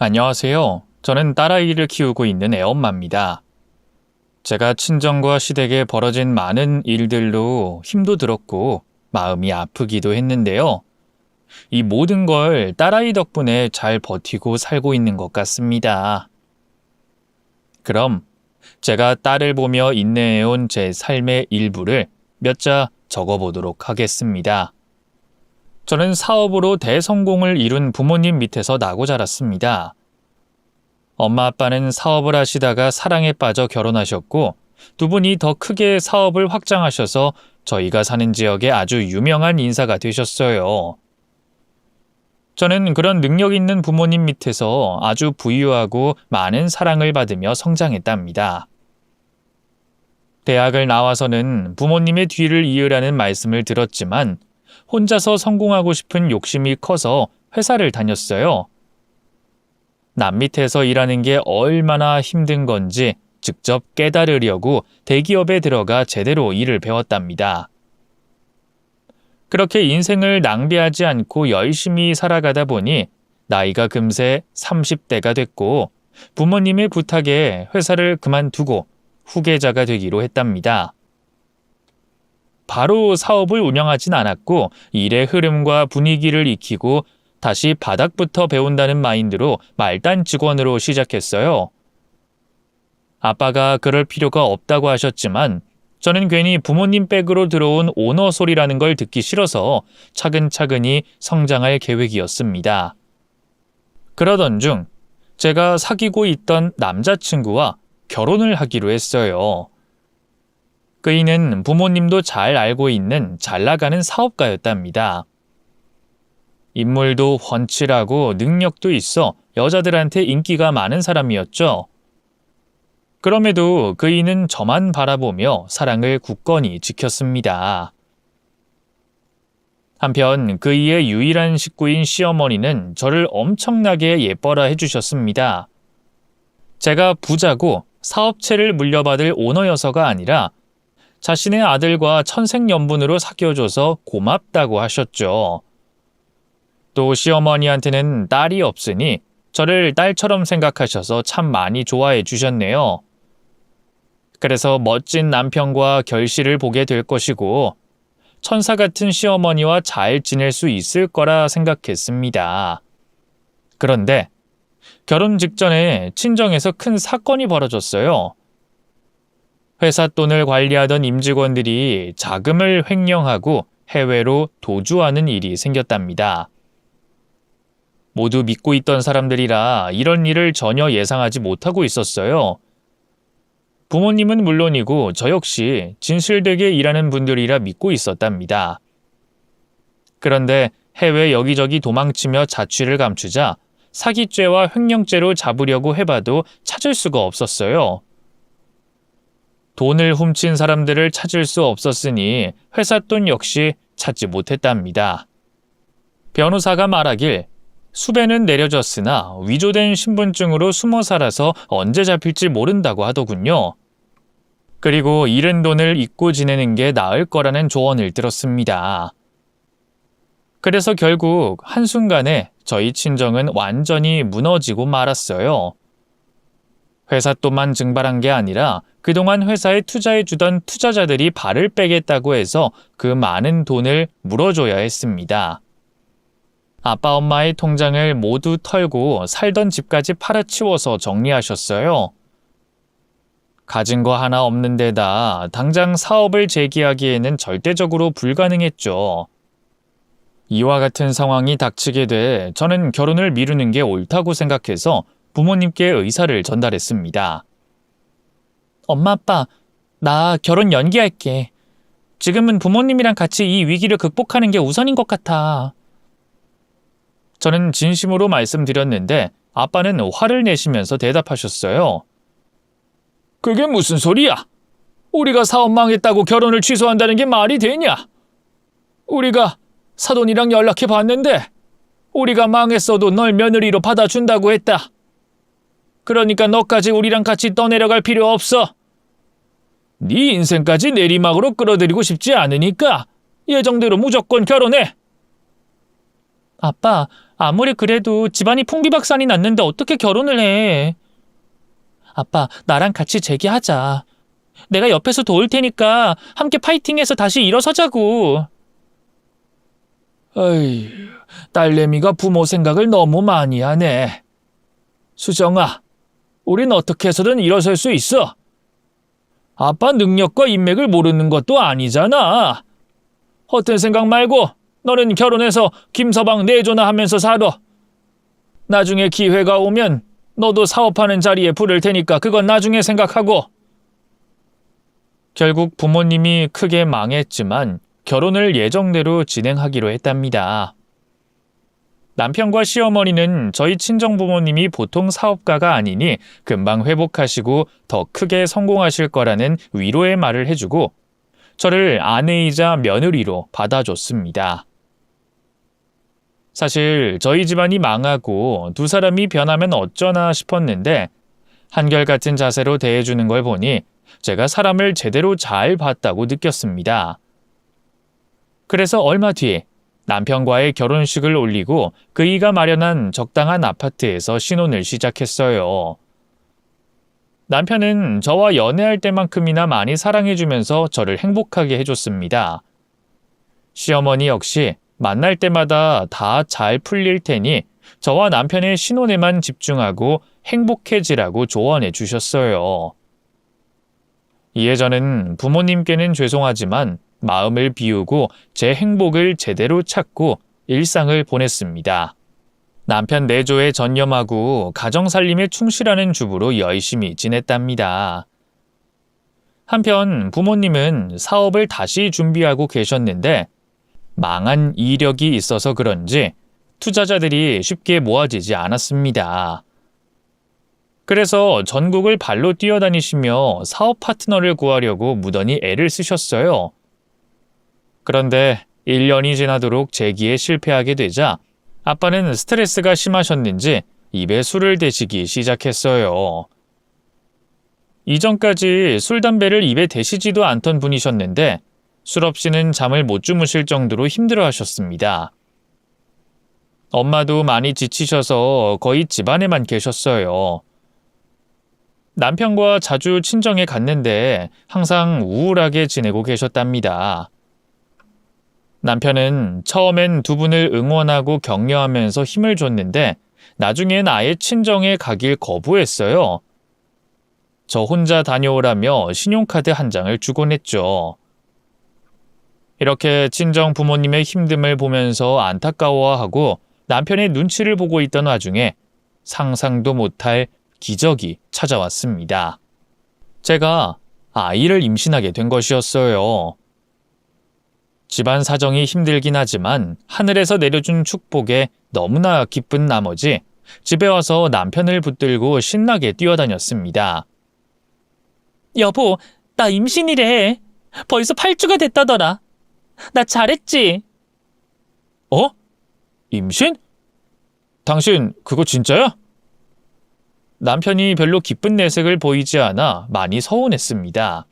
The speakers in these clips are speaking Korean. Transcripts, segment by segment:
안녕하세요. 저는 딸아이를 키우고 있는 애엄마입니다. 제가 친정과 시댁에 벌어진 많은 일들로 힘도 들었고 마음이 아프기도 했는데요. 이 모든 걸 딸아이 덕분에 잘 버티고 살고 있는 것 같습니다. 그럼 제가 딸을 보며 인내해온 제 삶의 일부를 몇 자 적어보도록 하겠습니다. 저는 사업으로 대성공을 이룬 부모님 밑에서 나고 자랐습니다. 엄마 아빠는 사업을 하시다가 사랑에 빠져 결혼하셨고 두 분이 더 크게 사업을 확장하셔서 저희가 사는 지역에 아주 유명한 인사가 되셨어요. 저는 그런 능력 있는 부모님 밑에서 아주 부유하고 많은 사랑을 받으며 성장했답니다. 대학을 나와서는 부모님의 뒤를 이으라는 말씀을 들었지만 혼자서 성공하고 싶은 욕심이 커서 회사를 다녔어요. 남 밑에서 일하는 게 얼마나 힘든 건지 직접 깨달으려고 대기업에 들어가 제대로 일을 배웠답니다. 그렇게 인생을 낭비하지 않고 열심히 살아가다 보니 나이가 금세 30대가 됐고 부모님의 부탁에 회사를 그만두고 후계자가 되기로 했답니다. 바로 사업을 운영하진 않았고 일의 흐름과 분위기를 익히고 다시 바닥부터 배운다는 마인드로 말단 직원으로 시작했어요. 아빠가 그럴 필요가 없다고 하셨지만 저는 괜히 부모님 백으로 들어온 오너 소리라는 걸 듣기 싫어서 차근차근히 성장할 계획이었습니다. 그러던 중 제가 사귀고 있던 남자친구와 결혼을 하기로 했어요. 그이는 부모님도 잘 알고 있는 잘 나가는 사업가였답니다. 인물도 훤칠하고 능력도 있어 여자들한테 인기가 많은 사람이었죠. 그럼에도 그이는 저만 바라보며 사랑을 굳건히 지켰습니다. 한편 그이의 유일한 식구인 시어머니는 저를 엄청나게 예뻐라 해주셨습니다. 제가 부자고 사업체를 물려받을 오너여서가 아니라 자신의 아들과 천생연분으로 사귀어줘서 고맙다고 하셨죠. 또 시어머니한테는 딸이 없으니 저를 딸처럼 생각하셔서 참 많이 좋아해 주셨네요. 그래서 멋진 남편과 결실을 보게 될 것이고 천사 같은 시어머니와 잘 지낼 수 있을 거라 생각했습니다. 그런데 결혼 직전에 친정에서 큰 사건이 벌어졌어요. 회사 돈을 관리하던 임직원들이 자금을 횡령하고 해외로 도주하는 일이 생겼답니다. 모두 믿고 있던 사람들이라 이런 일을 전혀 예상하지 못하고 있었어요. 부모님은 물론이고 저 역시 진실되게 일하는 분들이라 믿고 있었답니다. 그런데 해외 여기저기 도망치며 자취를 감추자 사기죄와 횡령죄로 잡으려고 해봐도 찾을 수가 없었어요. 돈을 훔친 사람들을 찾을 수 없었으니 회사 돈 역시 찾지 못했답니다. 변호사가 말하길 수배는 내려졌으나 위조된 신분증으로 숨어 살아서 언제 잡힐지 모른다고 하더군요. 그리고 잃은 돈을 잊고 지내는 게 나을 거라는 조언을 들었습니다. 그래서 결국 한순간에 저희 친정은 완전히 무너지고 말았어요. 회사 돈만 증발한 게 아니라 그동안 회사에 투자해주던 투자자들이 발을 빼겠다고 해서 그 많은 돈을 물어줘야 했습니다. 아빠 엄마의 통장을 모두 털고 살던 집까지 팔아치워서 정리하셨어요. 가진 거 하나 없는 데다 당장 사업을 재기하기에는 절대적으로 불가능했죠. 이와 같은 상황이 닥치게 돼 저는 결혼을 미루는 게 옳다고 생각해서 부모님께 의사를 전달했습니다. 엄마 아빠, 나 결혼 연기할게. 지금은 부모님이랑 같이 이 위기를 극복하는 게 우선인 것 같아. 저는 진심으로 말씀드렸는데 아빠는 화를 내시면서 대답하셨어요. 그게 무슨 소리야? 우리가 사업 망했다고 결혼을 취소한다는 게 말이 되냐? 우리가 사돈이랑 연락해 봤는데 우리가 망했어도 널 며느리로 받아준다고 했다. 그러니까 너까지 우리랑 같이 떠내려갈 필요 없어. 네 인생까지 내리막으로 끌어들이고 싶지 않으니까 예정대로 무조건 결혼해. 아빠, 아무리 그래도 집안이 풍비박산이 났는데 어떻게 결혼을 해? 아빠, 나랑 같이 재기하자. 내가 옆에서 도울 테니까 함께 파이팅해서 다시 일어서자고. 어이, 딸내미가 부모 생각을 너무 많이 하네. 수정아, 우린 어떻게 해서든 일어설 수 있어. 아빠 능력과 인맥을 모르는 것도 아니잖아. 헛된 생각 말고 너는 결혼해서 김서방 내조나 하면서 살아. 나중에 기회가 오면 너도 사업하는 자리에 부를 테니까 그건 나중에 생각하고. 결국 부모님이 크게 망했지만 결혼을 예정대로 진행하기로 했답니다. 남편과 시어머니는 저희 친정부모님이 보통 사업가가 아니니 금방 회복하시고 더 크게 성공하실 거라는 위로의 말을 해주고 저를 아내이자 며느리로 받아줬습니다. 사실 저희 집안이 망하고 두 사람이 변하면 어쩌나 싶었는데 한결같은 자세로 대해주는 걸 보니 제가 사람을 제대로 잘 봤다고 느꼈습니다. 그래서 얼마 뒤에 남편과의 결혼식을 올리고 그이가 마련한 적당한 아파트에서 신혼을 시작했어요. 남편은 저와 연애할 때만큼이나 많이 사랑해주면서 저를 행복하게 해줬습니다. 시어머니 역시 만날 때마다 다 잘 풀릴 테니 저와 남편의 신혼에만 집중하고 행복해지라고 조언해 주셨어요. 이에 저는 부모님께는 죄송하지만 마음을 비우고 제 행복을 제대로 찾고 일상을 보냈습니다. 남편 내조에 전념하고 가정살림에 충실하는 주부로 열심히 지냈답니다. 한편 부모님은 사업을 다시 준비하고 계셨는데 망한 이력이 있어서 그런지 투자자들이 쉽게 모아지지 않았습니다. 그래서 전국을 발로 뛰어다니시며 사업 파트너를 구하려고 무던히 애를 쓰셨어요. 그런데 1년이 지나도록 재기에 실패하게 되자 아빠는 스트레스가 심하셨는지 입에 술을 대시기 시작했어요. 이전까지 술, 담배를 입에 대시지도 않던 분이셨는데 술 없이는 잠을 못 주무실 정도로 힘들어하셨습니다. 엄마도 많이 지치셔서 거의 집안에만 계셨어요. 남편과 자주 친정에 갔는데 항상 우울하게 지내고 계셨답니다. 남편은 처음엔 두 분을 응원하고 격려하면서 힘을 줬는데 나중엔 아예 친정에 가길 거부했어요. 저 혼자 다녀오라며 신용카드 한 장을 주곤 했죠. 이렇게 친정 부모님의 힘듦을 보면서 안타까워하고 남편의 눈치를 보고 있던 와중에 상상도 못할 기적이 찾아왔습니다. 제가 아이를 임신하게 된 것이었어요. 집안 사정이 힘들긴 하지만 하늘에서 내려준 축복에 너무나 기쁜 나머지 집에 와서 남편을 붙들고 신나게 뛰어다녔습니다. 여보, 나 임신이래. 벌써 8주가 됐다더라. 나 잘했지? 어? 임신? 당신 그거 진짜야? 남편이 별로 기쁜 내색을 보이지 않아 많이 서운했습니다.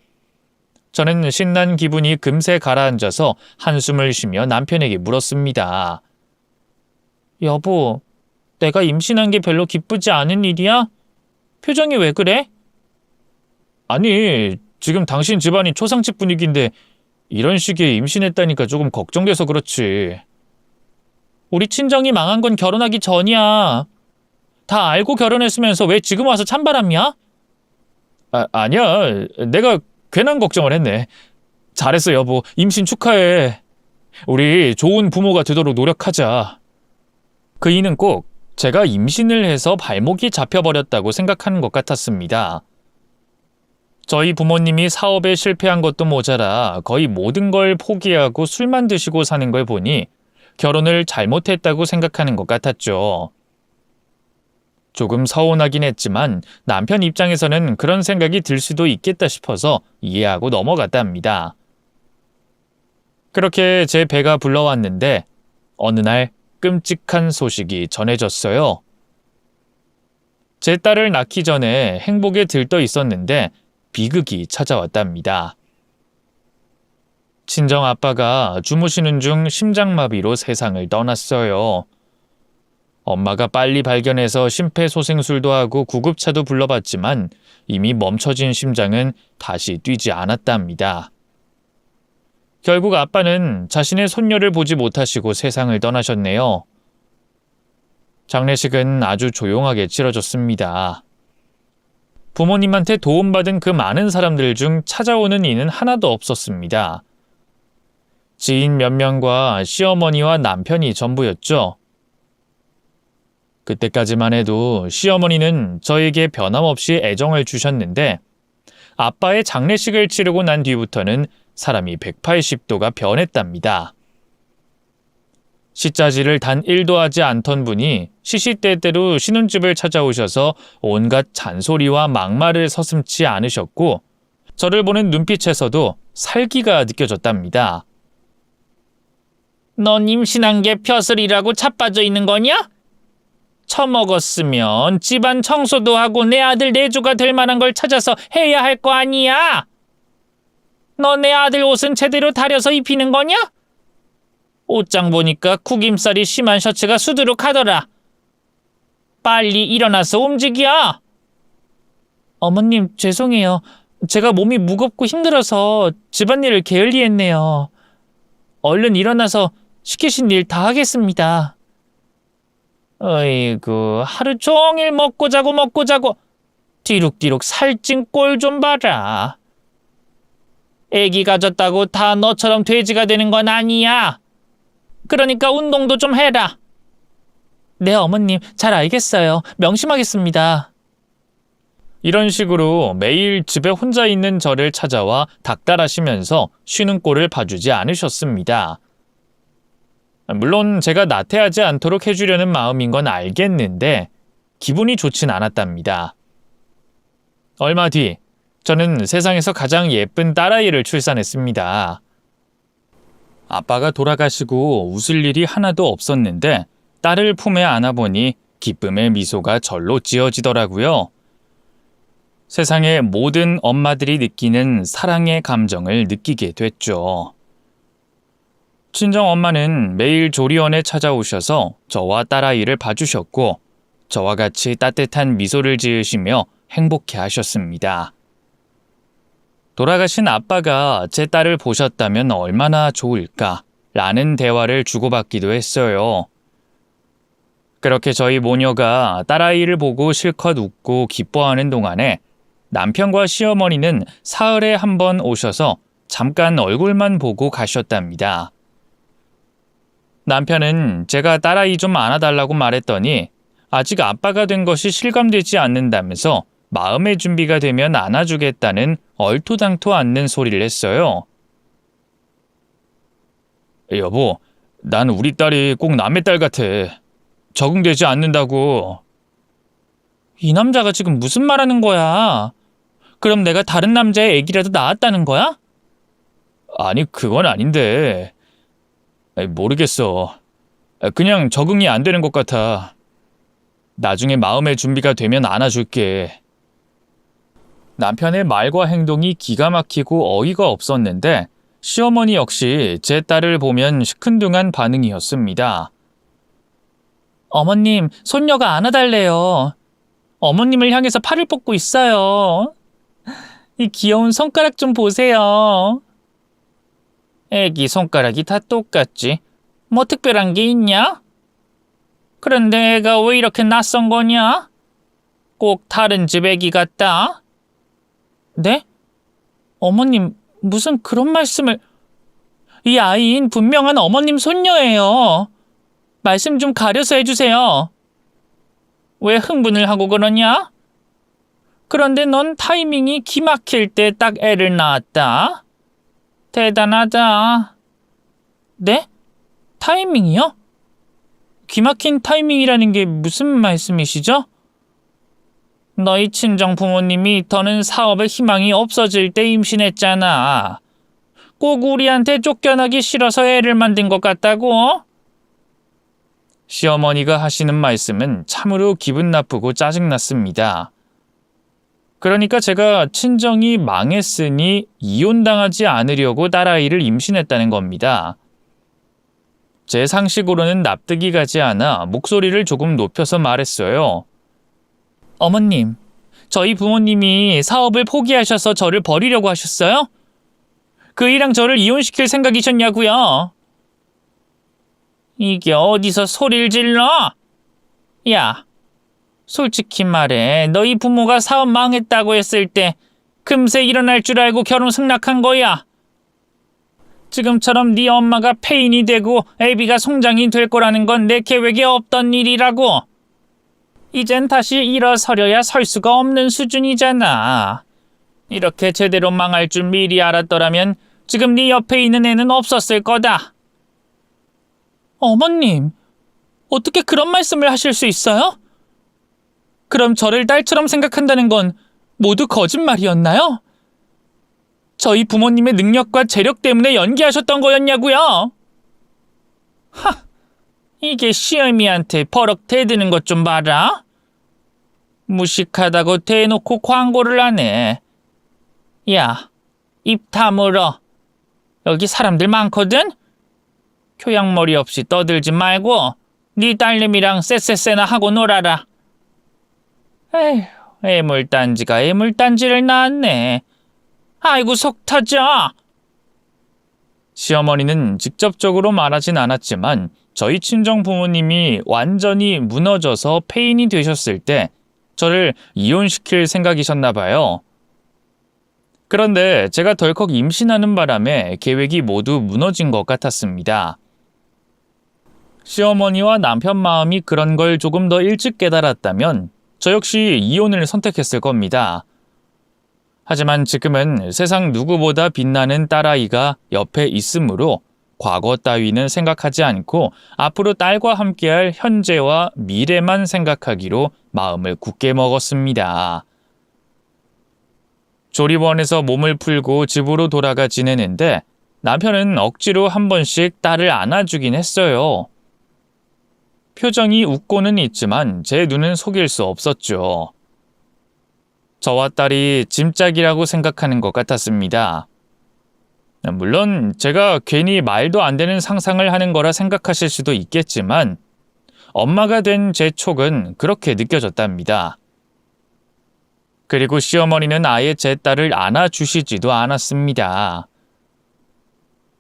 저는 신난 기분이 금세 가라앉아서 한숨을 쉬며 남편에게 물었습니다. 여보, 내가 임신한 게 별로 기쁘지 않은 일이야? 표정이 왜 그래? 아니, 지금 당신 집안이 초상집 분위기인데 이런 시기에 임신했다니까 조금 걱정돼서 그렇지. 우리 친정이 망한 건 결혼하기 전이야. 다 알고 결혼했으면서 왜 지금 와서 찬바람이야? 아니야. 내가 괜한 걱정을 했네. 잘했어, 여보. 임신 축하해. 우리 좋은 부모가 되도록 노력하자. 그이는 꼭 제가 임신을 해서 발목이 잡혀버렸다고 생각하는 것 같았습니다. 저희 부모님이 사업에 실패한 것도 모자라 거의 모든 걸 포기하고 술만 드시고 사는 걸 보니 결혼을 잘못했다고 생각하는 것 같았죠. 조금 서운하긴 했지만 남편 입장에서는 그런 생각이 들 수도 있겠다 싶어서 이해하고 넘어갔답니다. 그렇게 제 배가 불러왔는데 어느 날 끔찍한 소식이 전해졌어요. 제 딸을 낳기 전에 행복에 들떠 있었는데 비극이 찾아왔답니다. 친정 아빠가 주무시는 중 심장마비로 세상을 떠났어요. 엄마가 빨리 발견해서 심폐소생술도 하고 구급차도 불러봤지만 이미 멈춰진 심장은 다시 뛰지 않았답니다. 결국 아빠는 자신의 손녀를 보지 못하시고 세상을 떠나셨네요. 장례식은 아주 조용하게 치러졌습니다. 부모님한테 도움받은 그 많은 사람들 중 찾아오는 이는 하나도 없었습니다. 지인 몇 명과 시어머니와 남편이 전부였죠. 그때까지만 해도 시어머니는 저에게 변함없이 애정을 주셨는데 아빠의 장례식을 치르고 난 뒤부터는 사람이 180도가 변했답니다. 시짜지를 단 1도 하지 않던 분이 시시때때로 신혼집을 찾아오셔서 온갖 잔소리와 막말을 서슴지 않으셨고 저를 보는 눈빛에서도 살기가 느껴졌답니다. 넌 임신한 게 벼슬이라고 자빠져 있는 거냐? 처먹었으면 집안 청소도 하고 내 아들 내조가 될 만한 걸 찾아서 해야 할 거 아니야? 너 내 아들 옷은 제대로 다려서 입히는 거냐? 옷장 보니까 구김살이 심한 셔츠가 수두룩하더라. 빨리 일어나서 움직여. 어머님, 죄송해요. 제가 몸이 무겁고 힘들어서 집안일을 게을리했네요. 얼른 일어나서 시키신 일 다 하겠습니다. 어이구, 하루 종일 먹고 자고 뒤룩뒤룩 살찐 꼴 좀 봐라. 애기 가졌다고 다 너처럼 돼지가 되는 건 아니야. 그러니까 운동도 좀 해라. 네, 어머님, 잘 알겠어요. 명심하겠습니다. 이런 식으로 매일 집에 혼자 있는 저를 찾아와 닥달하시면서 쉬는 꼴을 봐주지 않으셨습니다. 물론 제가 나태하지 않도록 해주려는 마음인 건 알겠는데 기분이 좋진 않았답니다. 얼마 뒤 저는 세상에서 가장 예쁜 딸아이를 출산했습니다. 아빠가 돌아가시고 웃을 일이 하나도 없었는데 딸을 품에 안아보니 기쁨의 미소가 절로 지어지더라고요. 세상의 모든 엄마들이 느끼는 사랑의 감정을 느끼게 됐죠. 친정엄마는 매일 조리원에 찾아오셔서 저와 딸아이를 봐주셨고 저와 같이 따뜻한 미소를 지으시며 행복해 하셨습니다. 돌아가신 아빠가 제 딸을 보셨다면 얼마나 좋을까 라는 대화를 주고받기도 했어요. 그렇게 저희 모녀가 딸아이를 보고 실컷 웃고 기뻐하는 동안에 남편과 시어머니는 사흘에 한 번 오셔서 잠깐 얼굴만 보고 가셨답니다. 남편은 제가 딸아이 좀 안아달라고 말했더니 아직 아빠가 된 것이 실감되지 않는다면서 마음의 준비가 되면 안아주겠다는 얼토당토 않는 소리를 했어요. 여보, 난 우리 딸이 꼭 남의 딸 같아. 적응되지 않는다고. 이 남자가 지금 무슨 말하는 거야? 그럼 내가 다른 남자의 애기라도 낳았다는 거야? 아니, 그건 아닌데. 모르겠어. 그냥 적응이 안 되는 것 같아. 나중에 마음의 준비가 되면 안아줄게. 남편의 말과 행동이 기가 막히고 어이가 없었는데 시어머니 역시 제 딸을 보면 시큰둥한 반응이었습니다. 어머님, 손녀가 안아달래요. 어머님을 향해서 팔을 뻗고 있어요. 이 귀여운 손가락 좀 보세요. 애기 손가락이 다 똑같지. 뭐 특별한 게 있냐? 그런데 애가 왜 이렇게 낯선 거냐? 꼭 다른 집 애기 같다? 네? 어머님, 무슨 그런 말씀을... 이 아이인 분명한 어머님 손녀예요. 말씀 좀 가려서 해주세요. 왜 흥분을 하고 그러냐? 그런데 넌 타이밍이 기막힐 때 딱 애를 낳았다. 대단하다. 네? 타이밍이요? 기막힌 타이밍이라는 게 무슨 말씀이시죠? 너희 친정 부모님이 더는 사업에 희망이 없어질 때 임신했잖아. 꼭 우리한테 쫓겨나기 싫어서 애를 만든 것 같다고? 시어머니가 하시는 말씀은 참으로 기분 나쁘고 짜증났습니다. 그러니까 제가 친정이 망했으니 이혼당하지 않으려고 딸아이를 임신했다는 겁니다. 제 상식으로는 납득이 가지 않아 목소리를 조금 높여서 말했어요. 어머님, 저희 부모님이 사업을 포기하셔서 저를 버리려고 하셨어요? 그이랑 저를 이혼시킬 생각이셨냐고요? 이게 어디서 소리를 질러? 야, 솔직히 말해, 너희 부모가 사업 망했다고 했을 때 금세 일어날 줄 알고 결혼 승낙한 거야. 지금처럼 네 엄마가 폐인이 되고 애비가 송장이 될 거라는 건 내 계획에 없던 일이라고. 이젠 다시 일어서려야 설 수가 없는 수준이잖아. 이렇게 제대로 망할 줄 미리 알았더라면 지금 네 옆에 있는 애는 없었을 거다. 어머님, 어떻게 그런 말씀을 하실 수 있어요? 그럼 저를 딸처럼 생각한다는 건 모두 거짓말이었나요? 저희 부모님의 능력과 재력 때문에 연기하셨던 거였냐고요? 하, 이게 시어미한테 버럭 대드는 것 좀 봐라. 무식하다고 대놓고 광고를 하네. 야, 입 다물어. 여기 사람들 많거든? 교양머리 없이 떠들지 말고 네 딸내미랑 쎄쎄쎄나 하고 놀아라. 에휴, 애물단지가 애물단지를 낳았네. 아이고 속 터져. 시어머니는 직접적으로 말하진 않았지만 저희 친정 부모님이 완전히 무너져서 폐인이 되셨을 때 저를 이혼시킬 생각이셨나 봐요. 그런데 제가 덜컥 임신하는 바람에 계획이 모두 무너진 것 같았습니다. 시어머니와 남편 마음이 그런 걸 조금 더 일찍 깨달았다면 저 역시 이혼을 선택했을 겁니다. 하지만 지금은 세상 누구보다 빛나는 딸아이가 옆에 있으므로 과거 따위는 생각하지 않고 앞으로 딸과 함께할 현재와 미래만 생각하기로 마음을 굳게 먹었습니다. 조리원에서 몸을 풀고 집으로 돌아가 지내는데 남편은 억지로 한 번씩 딸을 안아주긴 했어요. 표정이 웃고는 있지만 제 눈은 속일 수 없었죠. 저와 딸이 짐짝이라고 생각하는 것 같았습니다. 물론 제가 괜히 말도 안 되는 상상을 하는 거라 생각하실 수도 있겠지만 엄마가 된 제 촉은 그렇게 느껴졌답니다. 그리고 시어머니는 아예 제 딸을 안아주시지도 않았습니다.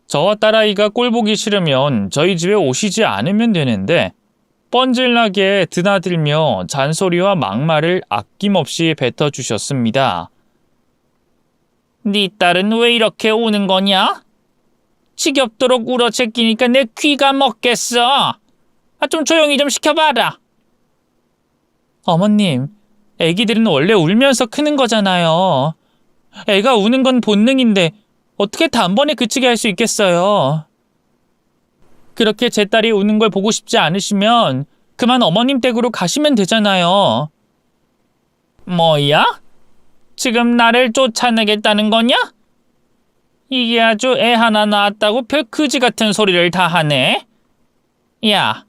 저와 딸아이가 꼴보기 싫으면 저희 집에 오시지 않으면 되는데 뻔질나게 드나들며 잔소리와 막말을 아낌없이 뱉어주셨습니다. 네 딸은 왜 이렇게 우는 거냐? 지겹도록 울어 제끼니까 내 귀가 먹겠어. 좀 조용히 좀 시켜봐라. 어머님, 애기들은 원래 울면서 크는 거잖아요. 애가 우는 건 본능인데 어떻게 단번에 그치게 할 수 있겠어요. 그렇게 제 딸이 우는 걸 보고 싶지 않으시면 그만 어머님 댁으로 가시면 되잖아요. 뭐야? 지금 나를 쫓아내겠다는 거냐? 이게 아주 애 하나 낳았다고 별 그지 같은 소리를 다 하네. 야,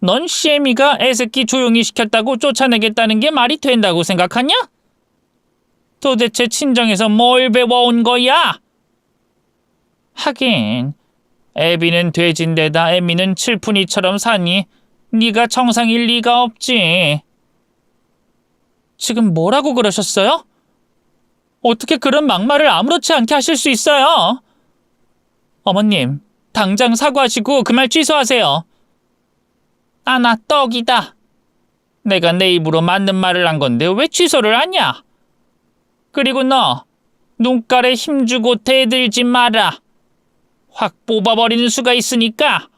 넌 시애미가 애새끼 조용히 시켰다고 쫓아내겠다는 게 말이 된다고 생각하냐? 도대체 친정에서 뭘 배워온 거야? 하긴 애비는 돼지인데다 애미는 칠푼이처럼 사니 네가 정상일 리가 없지. 지금 뭐라고 그러셨어요? 어떻게 그런 막말을 아무렇지 않게 하실 수 있어요? 어머님, 당장 사과하시고 그 말 취소하세요. 나 떡이다. 내가 내 입으로 맞는 말을 한 건데 왜 취소를 하냐? 그리고 너, 눈깔에 힘주고 대들지 마라. 확 뽑아버리는 수가 있으니까.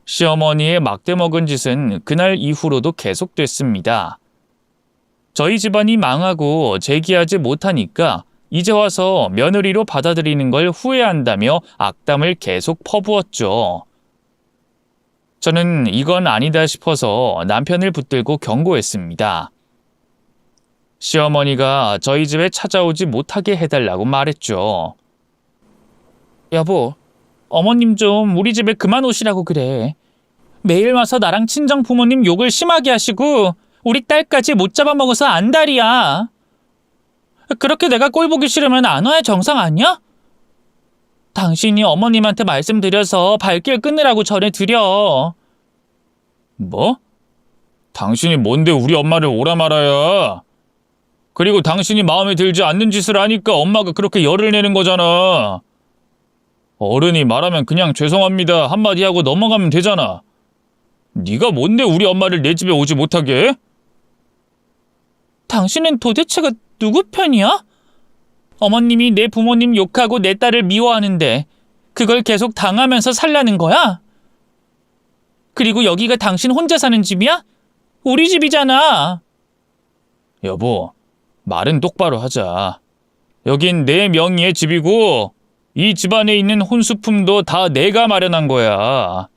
시어머니의 막대먹은 짓은 그날 이후로도 계속됐습니다. 저희 집안이 망하고 재기하지 못하니까 이제 와서 며느리로 받아들이는 걸 후회한다며 악담을 계속 퍼부었죠. 저는 이건 아니다 싶어서 남편을 붙들고 경고했습니다. 시어머니가 저희 집에 찾아오지 못하게 해달라고 말했죠. 여보, 어머님 좀 우리 집에 그만 오시라고 그래. 매일 와서 나랑 친정 부모님 욕을 심하게 하시고 우리 딸까지 못 잡아먹어서 안달이야. 그렇게 내가 꼴 보기 싫으면 안 와야 정상 아니야? 당신이 어머님한테 말씀드려서 발길 끊으라고 전해드려. 뭐? 당신이 뭔데 우리 엄마를 오라 말아야. 그리고 당신이 마음에 들지 않는 짓을 하니까 엄마가 그렇게 열을 내는 거잖아. 어른이 말하면 그냥 죄송합니다 한마디 하고 넘어가면 되잖아. 네가 뭔데 우리 엄마를 내 집에 오지 못하게 해? 당신은 도대체가 누구 편이야? 어머님이 내 부모님 욕하고 내 딸을 미워하는데 그걸 계속 당하면서 살라는 거야? 그리고 여기가 당신 혼자 사는 집이야? 우리 집이잖아. 여보, 말은 똑바로 하자. 여긴 내 명의의 집이고 이 집안에 있는 혼수품도 다 내가 마련한 거야.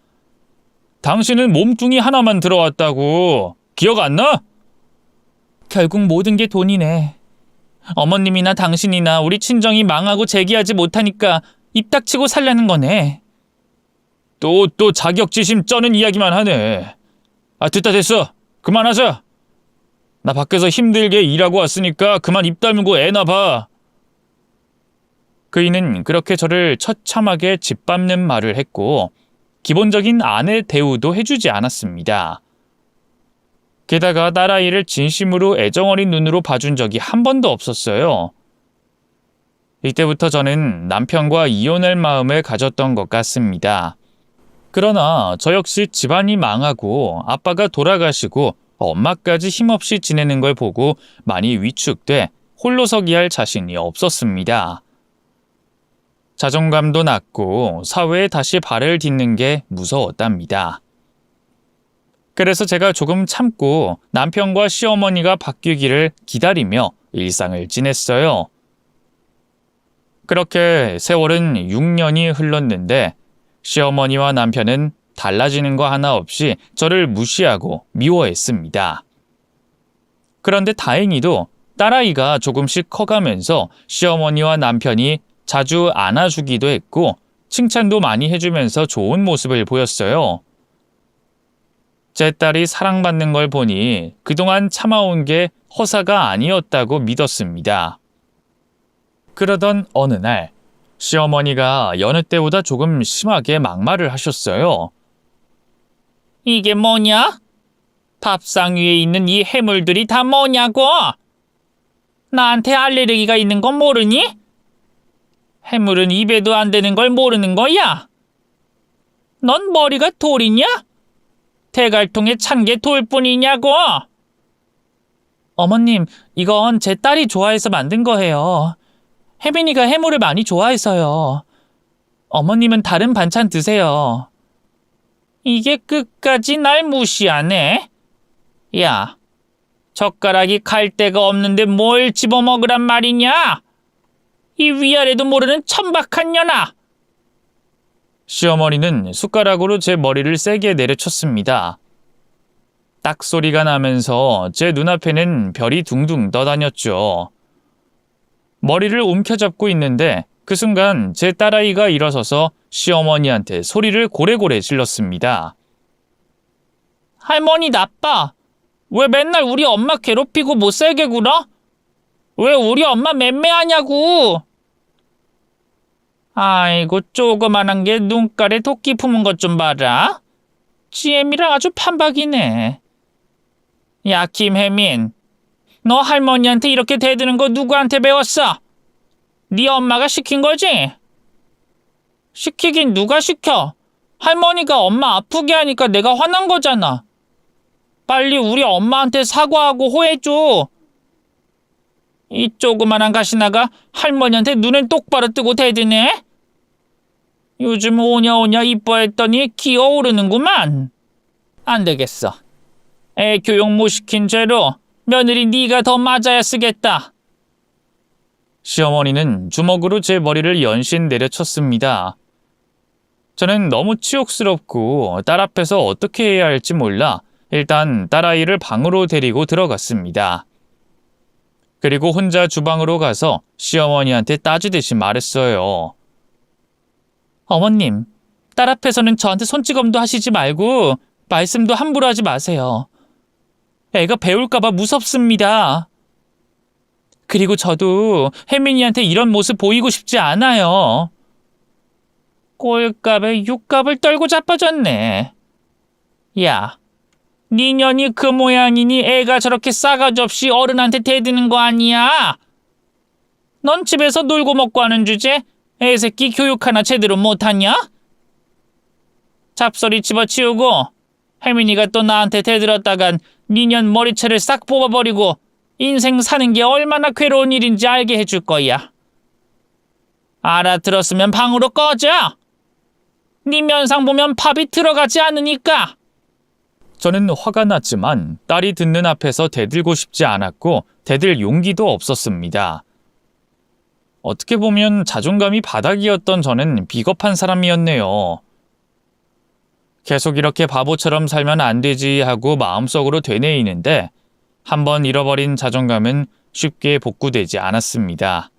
당신은 몸뚱이 하나만 들어왔다고. 기억 안 나? 결국 모든 게 돈이네. 어머님이나 당신이나 우리 친정이 망하고 재기하지 못하니까 입 닥치고 살라는 거네. 또 자격지심 쩌는 이야기만 하네. 됐다 됐어. 그만하자. 나 밖에서 힘들게 일하고 왔으니까 그만 입 다물고 애나 봐. 그이는 그렇게 저를 처참하게 짓밟는 말을 했고 기본적인 아내 대우도 해주지 않았습니다. 게다가 딸아이를 진심으로 애정어린 눈으로 봐준 적이 한 번도 없었어요. 이때부터 저는 남편과 이혼할 마음을 가졌던 것 같습니다. 그러나 저 역시 집안이 망하고 아빠가 돌아가시고 엄마까지 힘없이 지내는 걸 보고 많이 위축돼 홀로서기 할 자신이 없었습니다. 자존감도 낮고 사회에 다시 발을 딛는 게 무서웠답니다. 그래서 제가 조금 참고 남편과 시어머니가 바뀌기를 기다리며 일상을 지냈어요. 그렇게 세월은 6년이 흘렀는데 시어머니와 남편은 달라지는 거 하나 없이 저를 무시하고 미워했습니다. 그런데 다행히도 딸아이가 조금씩 커가면서 시어머니와 남편이 자주 안아주기도 했고 칭찬도 많이 해주면서 좋은 모습을 보였어요. 제 딸이 사랑받는 걸 보니 그동안 참아온 게 허사가 아니었다고 믿었습니다. 그러던 어느 날 시어머니가 여느 때보다 조금 심하게 막말을 하셨어요. 이게 뭐냐? 밥상 위에 있는 이 해물들이 다 뭐냐고? 나한테 알레르기가 있는 건 모르니? 해물은 입에도 안 되는 걸 모르는 거야? 넌 머리가 돌이냐? 대갈통에 찬 게 돌뿐이냐고? 어머님, 이건 제 딸이 좋아해서 만든 거예요. 혜민이가 해물을 많이 좋아해서요. 어머님은 다른 반찬 드세요. 이게 끝까지 날 무시하네? 야, 젓가락이 갈 데가 없는데 뭘 집어먹으란 말이냐? 이 위아래도 모르는 천박한 년아! 시어머니는 숟가락으로 제 머리를 세게 내려쳤습니다. 딱 소리가 나면서 제 눈앞에는 별이 둥둥 떠다녔죠. 머리를 움켜잡고 있는데 그 순간 제 딸아이가 일어서서 시어머니한테 소리를 고래고래 질렀습니다. 할머니 나빠. 왜 맨날 우리 엄마 괴롭히고 못 살게 굴어? 왜 우리 엄마 맴매하냐고. 아이고 조그만한 게 눈깔에 도끼 품은 것 좀 봐라. 지혜미랑 아주 판박이네. 야 김혜민, 너 할머니한테 이렇게 대드는 거 누구한테 배웠어? 네 엄마가 시킨 거지? 시키긴 누가 시켜? 할머니가 엄마 아프게 하니까 내가 화난 거잖아. 빨리 우리 엄마한테 사과하고 호해줘. 이 조그만한 가시나가 할머니한테 눈을 똑바로 뜨고 대드네? 요즘 오냐오냐 이뻐했더니 기어오르는구만. 안 되겠어. 애 교육 못 시킨 죄로 며느리 네가 더 맞아야 쓰겠다. 시어머니는 주먹으로 제 머리를 연신 내려쳤습니다. 저는 너무 치욕스럽고 딸 앞에서 어떻게 해야 할지 몰라 일단 딸아이를 방으로 데리고 들어갔습니다. 그리고 혼자 주방으로 가서 시어머니한테 따지듯이 말했어요. 어머님, 딸 앞에서는 저한테 손찌검도 하시지 말고 말씀도 함부로 하지 마세요. 애가 배울까봐 무섭습니다. 그리고 저도 혜민이한테 이런 모습 보이고 싶지 않아요. 꼴값에 육값을 떨고 자빠졌네. 야, 네 년이 그 모양이니 애가 저렇게 싸가지 없이 어른한테 대드는 거 아니야? 넌 집에서 놀고 먹고 하는 주제 애 새끼 교육 하나 제대로 못하냐? 잡소리 집어치우고 혜민이가 또 나한테 대들었다간 네 년 머리채를 싹 뽑아버리고 인생 사는 게 얼마나 괴로운 일인지 알게 해줄 거야. 알아들었으면 방으로 꺼져. 네 면상 보면 밥이 들어가지 않으니까. 저는 화가 났지만 딸이 듣는 앞에서 대들고 싶지 않았고 대들 용기도 없었습니다. 어떻게 보면 자존감이 바닥이었던 저는 비겁한 사람이었네요. 계속 이렇게 바보처럼 살면 안 되지 하고 마음속으로 되뇌이는데 한번 잃어버린 자존감은 쉽게 복구되지 않았습니다.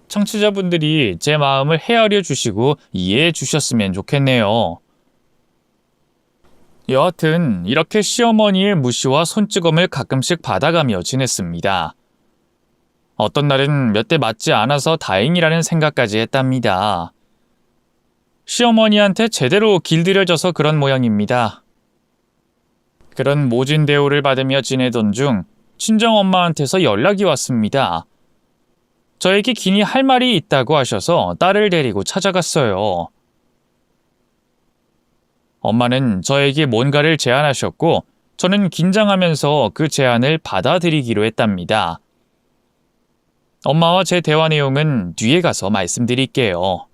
청취자분들이 제 마음을 헤아려 주시고 이해해 주셨으면 좋겠네요. 여하튼 이렇게 시어머니의 무시와 손찌검을 가끔씩 받아가며 지냈습니다. 어떤 날은 몇 대 맞지 않아서 다행이라는 생각까지 했답니다. 시어머니한테 제대로 길들여져서 그런 모양입니다. 그런 모진 대우를 받으며 지내던 중 친정엄마한테서 연락이 왔습니다. 저에게 긴히 할 말이 있다고 하셔서 딸을 데리고 찾아갔어요. 엄마는 저에게 뭔가를 제안하셨고 저는 긴장하면서 그 제안을 받아들이기로 했답니다. 엄마와 제 대화 내용은 뒤에 가서 말씀드릴게요.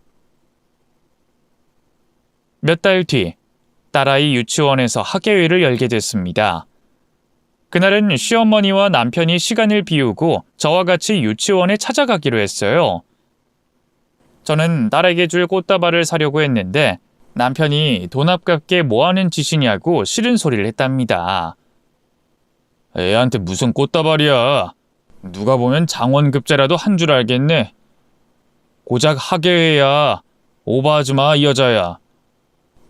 몇 달 뒤 딸아이 유치원에서 학예회를 열게 됐습니다. 그날은 시어머니와 남편이 시간을 비우고 저와 같이 유치원에 찾아가기로 했어요. 저는 딸에게 줄 꽃다발을 사려고 했는데 남편이 돈 아깝게 뭐하는 짓이냐고 싫은 소리를 했답니다. 애한테 무슨 꽃다발이야. 누가 보면 장원급제라도 한 줄 알겠네. 고작 학예회야. 오버하지 마, 이 여자야.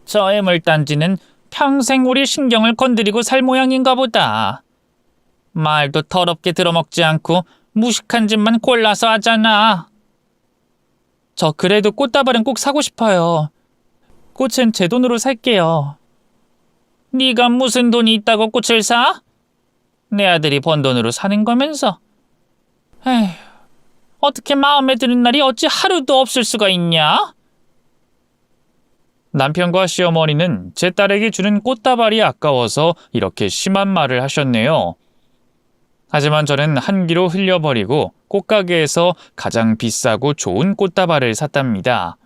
저 애물단지는 평생 우리 신경을 건드리고 살 모양인가 보다. 말도 더럽게 들어먹지 않고 무식한 짓만 골라서 하잖아. 저 그래도 꽃다발은 꼭 사고 싶어요. 꽃은 제 돈으로 살게요. 네가 무슨 돈이 있다고 꽃을 사? 내 아들이 번 돈으로 사는 거면서. 에휴, 어떻게 마음에 드는 날이 어찌 하루도 없을 수가 있냐? 남편과 시어머니는 제 딸에게 주는 꽃다발이 아까워서 이렇게 심한 말을 하셨네요. 하지만 저는 한 귀로 흘려버리고 꽃가게에서 가장 비싸고 좋은 꽃다발을 샀답니다.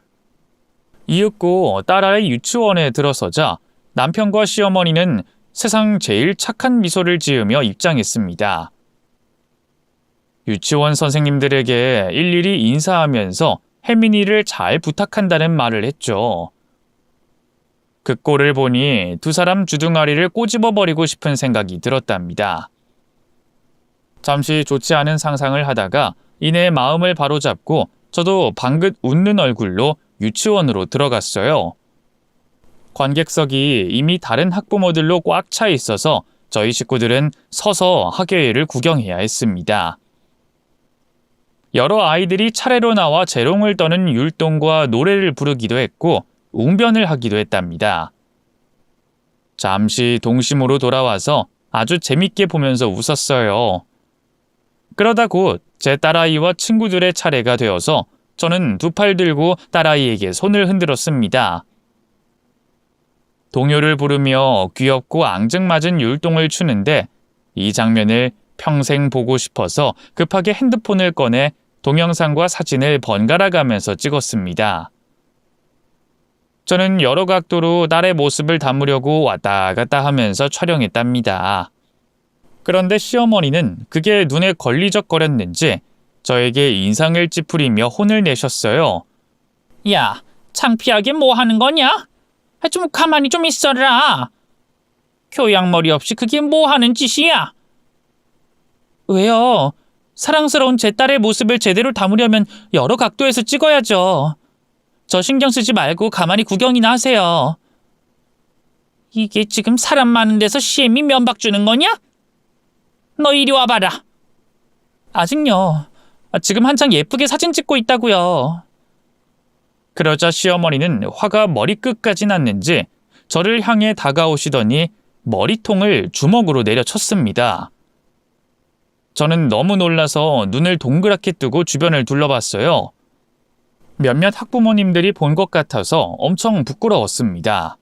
이윽고 딸아이 유치원에 들어서자 남편과 시어머니는 세상 제일 착한 미소를 지으며 입장했습니다. 유치원 선생님들에게 일일이 인사하면서 혜민이를 잘 부탁한다는 말을 했죠. 그 꼴을 보니 두 사람 주둥아리를 꼬집어버리고 싶은 생각이 들었답니다. 잠시 좋지 않은 상상을 하다가 이내 마음을 바로잡고 저도 방긋 웃는 얼굴로 유치원으로 들어갔어요. 관객석이 이미 다른 학부모들로 꽉 차 있어서 저희 식구들은 서서 학예회를 구경해야 했습니다. 여러 아이들이 차례로 나와 재롱을 떠는 율동과 노래를 부르기도 했고 웅변을 하기도 했답니다. 잠시 동심으로 돌아와서 아주 재밌게 보면서 웃었어요. 그러다 곧 제 딸아이와 친구들의 차례가 되어서 저는 두 팔 들고 딸아이에게 손을 흔들었습니다. 동요를 부르며 귀엽고 앙증맞은 율동을 추는데 이 장면을 평생 보고 싶어서 급하게 핸드폰을 꺼내 동영상과 사진을 번갈아 가면서 찍었습니다. 저는 여러 각도로 딸의 모습을 담으려고 왔다 갔다 하면서 촬영했답니다. 그런데 시어머니는 그게 눈에 걸리적거렸는지 저에게 인상을 찌푸리며 혼을 내셨어요. 야, 창피하게 뭐 하는 거냐? 좀 가만히 좀 있어라. 교양머리 없이 그게 뭐 하는 짓이야? 왜요? 사랑스러운 제 딸의 모습을 제대로 담으려면 여러 각도에서 찍어야죠. 저 신경 쓰지 말고 가만히 구경이나 하세요. 이게 지금 사람 많은 데서 시엠이 면박 주는 거냐? 너 이리 와봐라. 아직요. 지금 한창 예쁘게 사진 찍고 있다고요. 그러자 시어머니는 화가 머리끝까지 났는지 저를 향해 다가오시더니 머리통을 주먹으로 내려쳤습니다. 저는 너무 놀라서 눈을 동그랗게 뜨고 주변을 둘러봤어요. 몇몇 학부모님들이 본 것 같아서 엄청 부끄러웠습니다.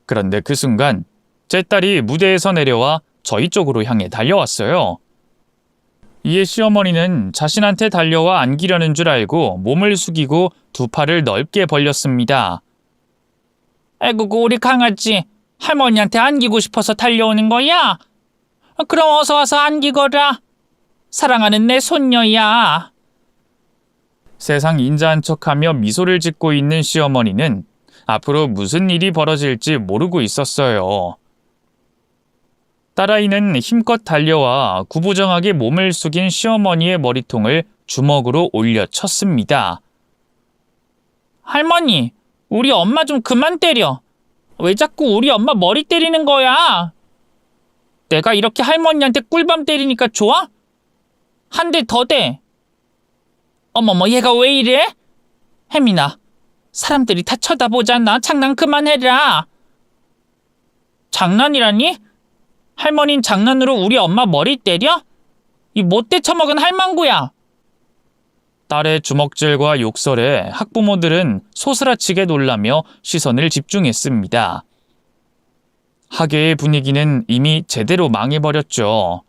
그런데 그 순간 제 딸이 무대에서 내려와 저희 쪽으로 향해 달려왔어요. 이에 시어머니는 자신한테 달려와 안기려는 줄 알고 몸을 숙이고 두 팔을 넓게 벌렸습니다. 아이고, 우리 강아지 할머니한테 안기고 싶어서 달려오는 거야? 그럼 어서 와서 안기거라. 사랑하는 내 손녀야. 세상 인자한 척하며 미소를 짓고 있는 시어머니는 앞으로 무슨 일이 벌어질지 모르고 있었어요. 딸아이는 힘껏 달려와 구부정하게 몸을 숙인 시어머니의 머리통을 주먹으로 올려 쳤습니다. 할머니, 우리 엄마 좀 그만 때려. 왜 자꾸 우리 엄마 머리 때리는 거야? 내가 이렇게 할머니한테 꿀밤 때리니까 좋아? 한 대 더 대. 어머머, 얘가 왜 이래? 혜민아, 사람들이 다 쳐다보잖아. 장난 그만해라. 장난이라니? 할머니는 장난으로 우리 엄마 머리 때려? 이 못돼 처먹은 할망구야. 딸의 주먹질과 욕설에 학부모들은 소스라치게 놀라며 시선을 집중했습니다. 학교의 분위기는 이미 제대로 망해버렸죠.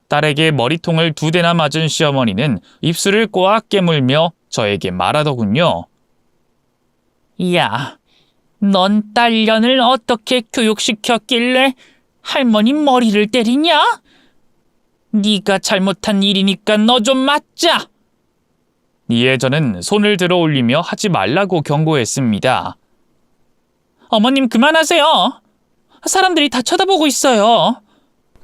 딸에게 머리통을 2대나 맞은 시어머니는 입술을 꽉 깨물며 저에게 말하더군요. 야, 넌 딸년을 어떻게 교육시켰길래 할머니 머리를 때리냐? 네가 잘못한 일이니까 너 좀 맞자. 이에 저는 손을 들어 올리며 하지 말라고 경고했습니다. 어머님 그만하세요. 사람들이 다 쳐다보고 있어요.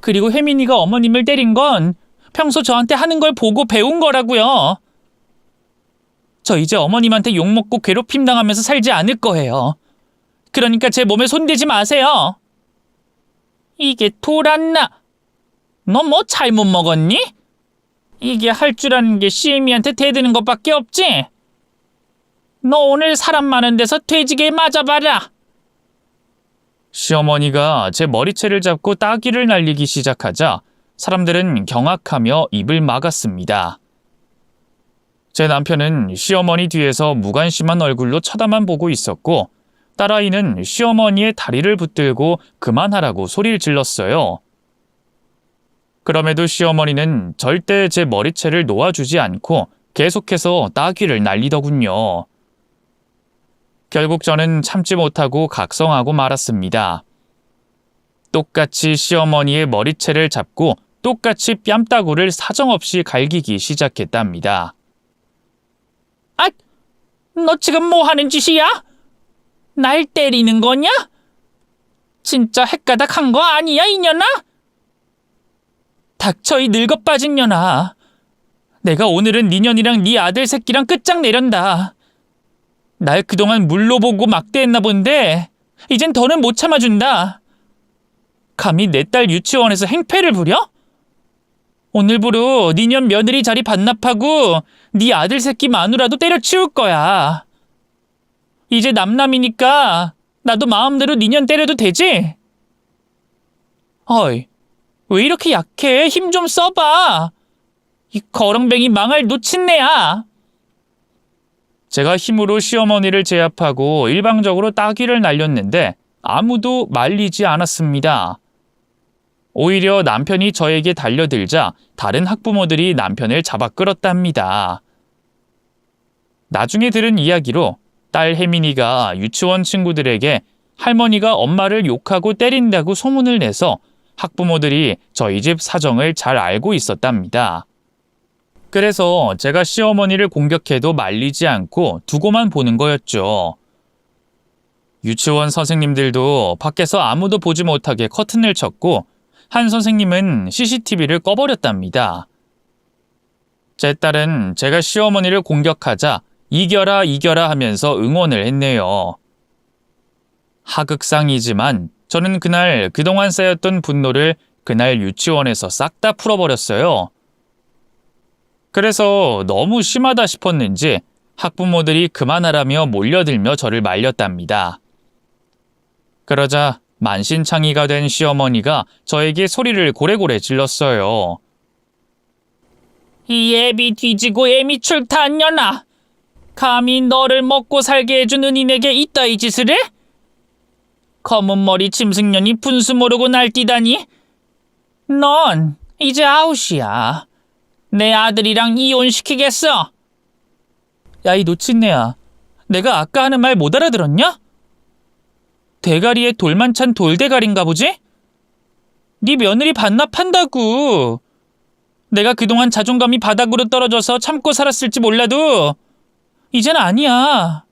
그리고 혜민이가 어머님을 때린 건 평소 저한테 하는 걸 보고 배운 거라고요. 저 이제 어머님한테 욕먹고 괴롭힘 당하면서 살지 않을 거예요. 그러니까 제 몸에 손대지 마세요. 이게 돌았나? 너 뭐 잘못 먹었니? 이게 할 줄 아는 게 시애미한테 대드는 것밖에 없지? 너 오늘 사람 많은 데서 돼지게 맞아봐라. 시어머니가 제 머리채를 잡고 따귀를 날리기 시작하자 사람들은 경악하며 입을 막았습니다. 제 남편은 시어머니 뒤에서 무관심한 얼굴로 쳐다만 보고 있었고 딸아이는 시어머니의 다리를 붙들고 그만하라고 소리를 질렀어요. 그럼에도 시어머니는 절대 제 머리채를 놓아주지 않고 계속해서 따귀를 날리더군요. 결국 저는 참지 못하고 각성하고 말았습니다. 똑같이 시어머니의 머리채를 잡고 똑같이 뺨따구를 사정없이 갈기기 시작했답니다. 아, 너 지금 뭐 하는 짓이야? 날 때리는 거냐? 진짜 헷가닥한 거 아니야, 이년아? 닥쳐, 이 늙어 빠진 년아. 내가 오늘은 네 년이랑 네 아들 새끼랑 끝장내련다. 날 그동안 물로 보고 막대했나 본데 이젠 더는 못 참아준다. 감히 내 딸 유치원에서 행패를 부려? 오늘부로 니년 며느리 자리 반납하고 네 아들 새끼 마누라도 때려치울 거야. 이제 남남이니까 나도 마음대로 니년 때려도 되지? 어이, 왜 이렇게 약해? 힘 좀 써봐. 이 거렁뱅이 망할 노친네야. 제가 힘으로 시어머니를 제압하고 일방적으로 따귀를 날렸는데 아무도 말리지 않았습니다. 오히려 남편이 저에게 달려들자 다른 학부모들이 남편을 잡아 끌었답니다. 나중에 들은 이야기로 딸 혜민이가 유치원 친구들에게 할머니가 엄마를 욕하고 때린다고 소문을 내서 학부모들이 저희 집 사정을 잘 알고 있었답니다. 그래서 제가 시어머니를 공격해도 말리지 않고 두고만 보는 거였죠. 유치원 선생님들도 밖에서 아무도 보지 못하게 커튼을 쳤고 한 선생님은 CCTV를 꺼버렸답니다. 제 딸은 제가 시어머니를 공격하자 이겨라 이겨라 하면서 응원을 했네요. 하극상이지만 저는 그날 그동안 쌓였던 분노를 그날 유치원에서 싹 다 풀어버렸어요. 그래서 너무 심하다 싶었는지 학부모들이 그만하라며 몰려들며 저를 말렸답니다. 그러자 만신창이가 된 시어머니가 저에게 소리를 고래고래 질렀어요. 이 애비 뒤지고 애미 출타한 년아! 감히 너를 먹고 살게 해준 은인에게 이따위 짓을 해? 검은 머리 짐승년이 분수 모르고 날뛰다니? 넌 이제 아웃이야. 내 아들이랑 이혼시키겠어. 야, 이 노친네야. 내가 아까 하는 말 못 알아들었냐? 대가리에 돌만 찬 돌대가리인가 보지? 네 며느리 반납한다고. 내가 그동안 자존감이 바닥으로 떨어져서 참고 살았을지 몰라도 이젠 아니야.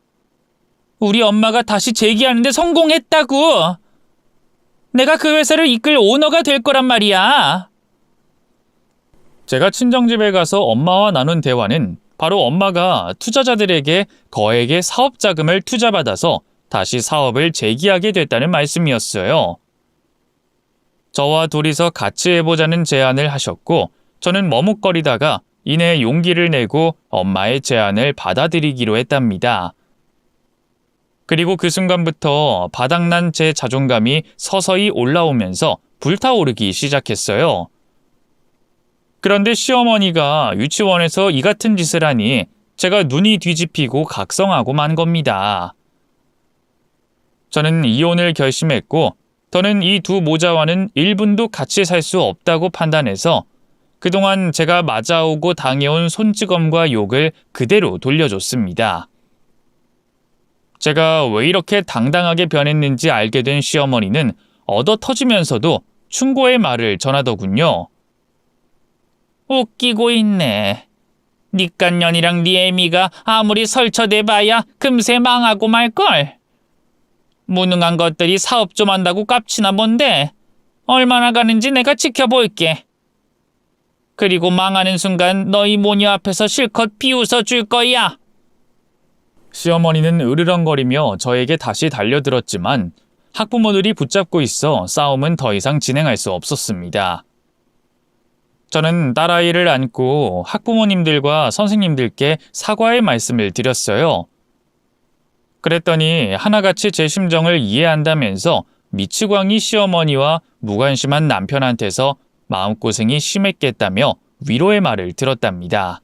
우리 엄마가 다시 재기하는데 성공했다고. 내가 그 회사를 이끌 오너가 될 거란 말이야. 제가 친정집에 가서 엄마와 나눈 대화는 바로 엄마가 투자자들에게 거액의 사업 자금을 투자받아서 다시 사업을 재기하게 됐다는 말씀이었어요. 저와 둘이서 같이 해보자는 제안을 하셨고 저는 머뭇거리다가 이내 용기를 내고 엄마의 제안을 받아들이기로 했답니다. 그리고 그 순간부터 바닥난 제 자존감이 서서히 올라오면서 불타오르기 시작했어요. 그런데 시어머니가 유치원에서 이 같은 짓을 하니 제가 눈이 뒤집히고 각성하고 만 겁니다. 저는 이혼을 결심했고 더는 이 두 모자와는 1분도 같이 살 수 없다고 판단해서 그동안 제가 맞아오고 당해온 손찌검과 욕을 그대로 돌려줬습니다. 제가 왜 이렇게 당당하게 변했는지 알게 된 시어머니는 얻어 터지면서도 충고의 말을 전하더군요. 웃기고 있네. 니깟 년이랑 니 애미가 아무리 설쳐대봐야 금세 망하고 말걸. 무능한 것들이 사업 좀 한다고 깝치나 본데 얼마나 가는지 내가 지켜볼게. 그리고 망하는 순간 너희 모녀 앞에서 실컷 비웃어 줄 거야. 시어머니는 으르렁거리며 저에게 다시 달려들었지만 학부모들이 붙잡고 있어 싸움은 더 이상 진행할 수 없었습니다. 저는 딸아이를 안고 학부모님들과 선생님들께 사과의 말씀을 드렸어요. 그랬더니 하나같이 제 심정을 이해한다면서 미치광이 시어머니와 무관심한 남편한테서 마음고생이 심했겠다며 위로의 말을 들었답니다.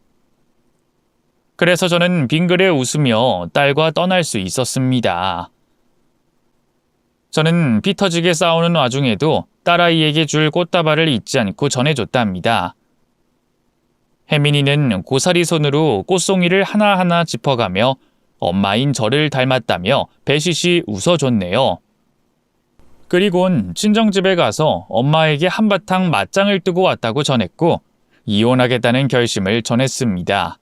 그래서 저는 빙그레 웃으며 딸과 떠날 수 있었습니다. 저는 피 터지게 싸우는 와중에도 딸아이에게 줄 꽃다발을 잊지 않고 전해줬답니다. 혜민이는 고사리 손으로 꽃송이를 하나하나 짚어가며 엄마인 저를 닮았다며 배시시 웃어줬네요. 그리곤 친정집에 가서 엄마에게 한바탕 맞짱을 뜨고 왔다고 전했고 이혼하겠다는 결심을 전했습니다.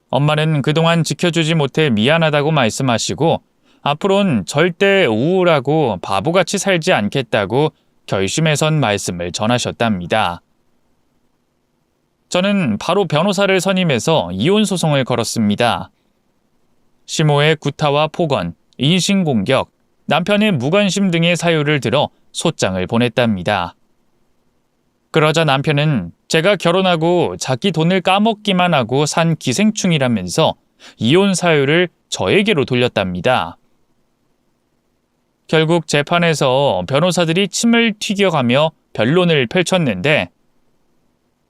엄마는 그동안 지켜주지 못해 미안하다고 말씀하시고 앞으론 절대 우울하고 바보같이 살지 않겠다고 결심에 선 말씀을 전하셨답니다. 저는 바로 변호사를 선임해서 이혼 소송을 걸었습니다. 시모의 구타와 폭언, 인신공격, 남편의 무관심 등의 사유를 들어 소장을 보냈답니다. 그러자 남편은 제가 결혼하고 자기 돈을 까먹기만 하고 산 기생충이라면서 이혼 사유를 저에게로 돌렸답니다. 결국 재판에서 변호사들이 침을 튀겨가며 변론을 펼쳤는데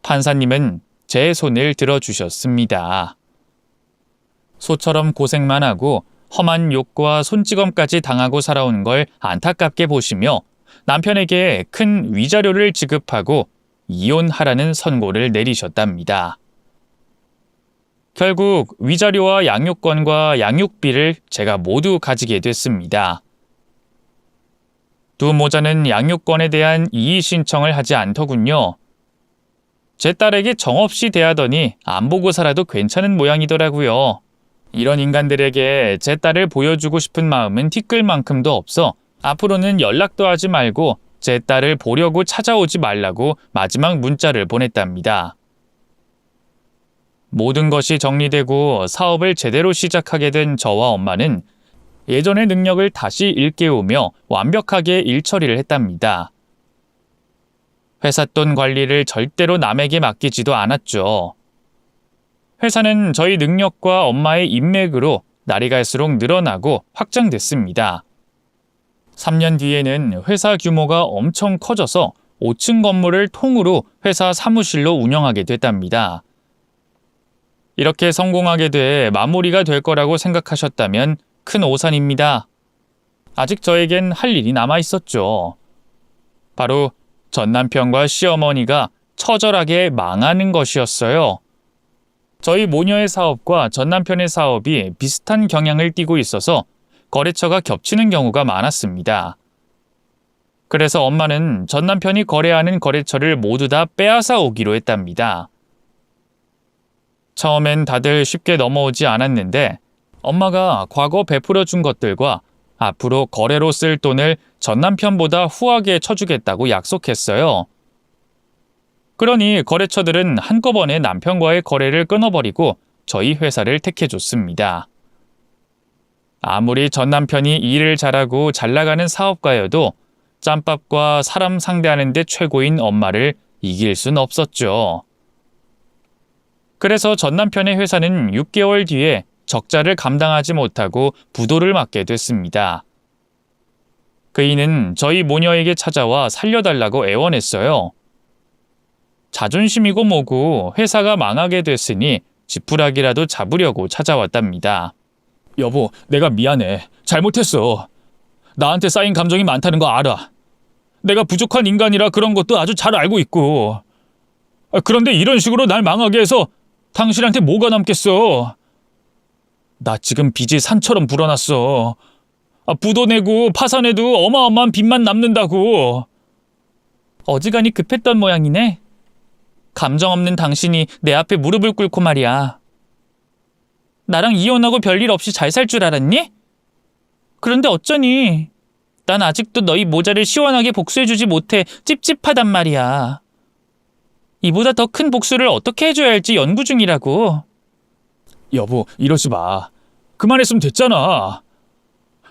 판사님은 제 손을 들어주셨습니다. 소처럼 고생만 하고 험한 욕과 손찌검까지 당하고 살아온 걸 안타깝게 보시며 남편에게 큰 위자료를 지급하고 이혼하라는 선고를 내리셨답니다. 결국 위자료와 양육권과 양육비를 제가 모두 가지게 됐습니다. 두 모자는 양육권에 대한 이의 신청을 하지 않더군요. 제 딸에게 정없이 대하더니 안 보고 살아도 괜찮은 모양이더라고요. 이런 인간들에게 제 딸을 보여주고 싶은 마음은 티끌만큼도 없어 앞으로는 연락도 하지 말고 제 딸을 보려고 찾아오지 말라고 마지막 문자를 보냈답니다. 모든 것이 정리되고 사업을 제대로 시작하게 된 저와 엄마는 예전의 능력을 다시 일깨우며 완벽하게 일처리를 했답니다. 회삿돈 관리를 절대로 남에게 맡기지도 않았죠. 회사는 저희 능력과 엄마의 인맥으로 날이 갈수록 늘어나고 확장됐습니다. 3년 뒤에는 회사 규모가 엄청 커져서 5층 건물을 통으로 회사 사무실로 운영하게 됐답니다. 이렇게 성공하게 돼 마무리가 될 거라고 생각하셨다면 큰 오산입니다. 아직 저에겐 할 일이 남아 있었죠. 바로 전 남편과 시어머니가 처절하게 망하는 것이었어요. 저희 모녀의 사업과 전 남편의 사업이 비슷한 경향을 띠고 있어서 거래처가 겹치는 경우가 많았습니다. 그래서 엄마는 전 남편이 거래하는 거래처를 모두 다 빼앗아 오기로 했답니다. 처음엔 다들 쉽게 넘어오지 않았는데 엄마가 과거 베풀어 준 것들과 앞으로 거래로 쓸 돈을 전 남편보다 후하게 쳐주겠다고 약속했어요. 그러니 거래처들은 한꺼번에 남편과의 거래를 끊어버리고 저희 회사를 택해줬습니다. 아무리 전 남편이 일을 잘하고 잘 나가는 사업가여도 짬밥과 사람 상대하는 데 최고인 엄마를 이길 순 없었죠. 그래서 전 남편의 회사는 6개월 뒤에 적자를 감당하지 못하고 부도를 맞게 됐습니다. 그이는 저희 모녀에게 찾아와 살려달라고 애원했어요. 자존심이고 뭐고 회사가 망하게 됐으니 지푸라기라도 잡으려고 찾아왔답니다. 여보, 내가 미안해. 잘못했어. 나한테 쌓인 감정이 많다는 거 알아. 내가 부족한 인간이라 그런 것도 아주 잘 알고 있고. 그런데 이런 식으로 날 망하게 해서 당신한테 뭐가 남겠어. 나 지금 빚이 산처럼 불어났어. 부도 내고 파산해도 어마어마한 빚만 남는다고. 어지간히 급했던 모양이네. 감정 없는 당신이 내 앞에 무릎을 꿇고 말이야. 나랑 이혼하고 별일 없이 잘 살 줄 알았니? 그런데 어쩌니? 난 아직도 너희 모자를 시원하게 복수해주지 못해 찝찝하단 말이야. 이보다 더 큰 복수를 어떻게 해줘야 할지 연구 중이라고. 여보, 이러지 마. 그만했으면 됐잖아.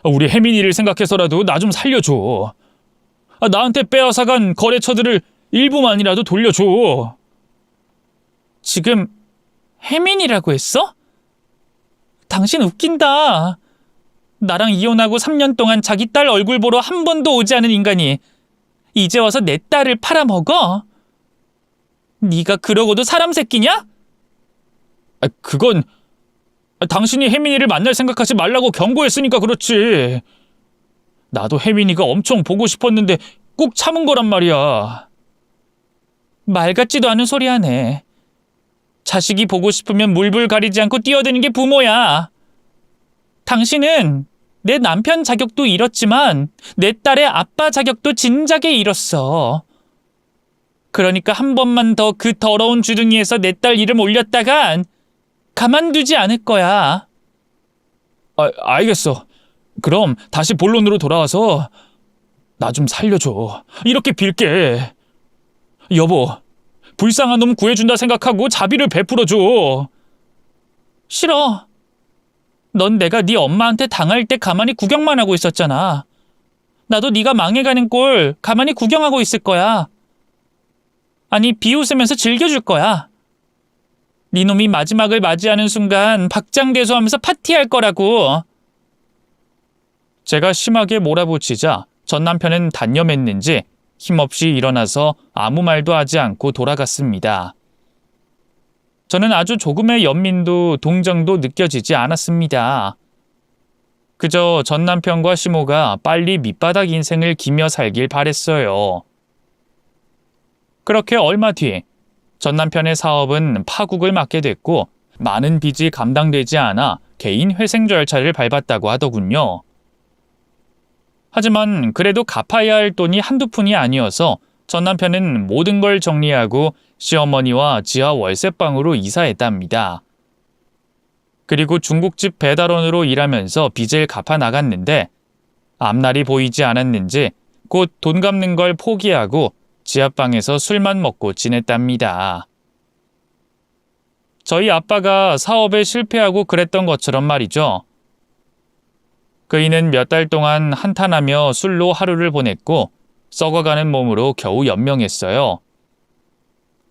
우리 혜민이를 생각해서라도 나 좀 살려줘. 나한테 빼앗아간 거래처들을 일부만이라도 돌려줘. 지금 혜민이라고 했어? 당신 웃긴다. 나랑 이혼하고 3년 동안 자기 딸 얼굴 보러 한 번도 오지 않은 인간이 이제 와서 내 딸을 팔아먹어? 네가 그러고도 사람 새끼냐? 그건 당신이 혜민이를 만날 생각하지 말라고 경고했으니까 그렇지. 나도 혜민이가 엄청 보고 싶었는데 꾹 참은 거란 말이야. 말 같지도 않은 소리 하네. 자식이 보고 싶으면 물불 가리지 않고 뛰어드는 게 부모야. 당신은 내 남편 자격도 잃었지만 내 딸의 아빠 자격도 진작에 잃었어. 그러니까 한 번만 더 그 더러운 주둥이에서 내 딸 이름 올렸다간 가만두지 않을 거야. 알겠어. 그럼 다시 본론으로 돌아와서 나 좀 살려줘. 이렇게 빌게. 여보, 불쌍한 놈 구해준다 생각하고 자비를 베풀어줘. 싫어. 넌 내가 네 엄마한테 당할 때 가만히 구경만 하고 있었잖아. 나도 네가 망해가는 꼴 가만히 구경하고 있을 거야. 아니, 비웃으면서 즐겨줄 거야. 네 놈이 마지막을 맞이하는 순간 박장대소하면서 파티할 거라고. 제가 심하게 몰아붙이자 전 남편은 단념했는지 힘없이 일어나서 아무 말도 하지 않고 돌아갔습니다. 저는 아주 조금의 연민도 동정도 느껴지지 않았습니다. 그저 전 남편과 시모가 빨리 밑바닥 인생을 기며 살길 바랬어요. 그렇게 얼마 뒤 전 남편의 사업은 파국을 맞게 됐고 많은 빚이 감당되지 않아 개인 회생 절차를 밟았다고 하더군요. 하지만 그래도 갚아야 할 돈이 한두 푼이 아니어서 전 남편은 모든 걸 정리하고 시어머니와 지하 월세방으로 이사했답니다. 그리고 중국집 배달원으로 일하면서 빚을 갚아 나갔는데 앞날이 보이지 않았는지 곧 돈 갚는 걸 포기하고 지하방에서 술만 먹고 지냈답니다. 저희 아빠가 사업에 실패하고 그랬던 것처럼 말이죠. 그이는 몇 달 동안 한탄하며 술로 하루를 보냈고 썩어가는 몸으로 겨우 연명했어요.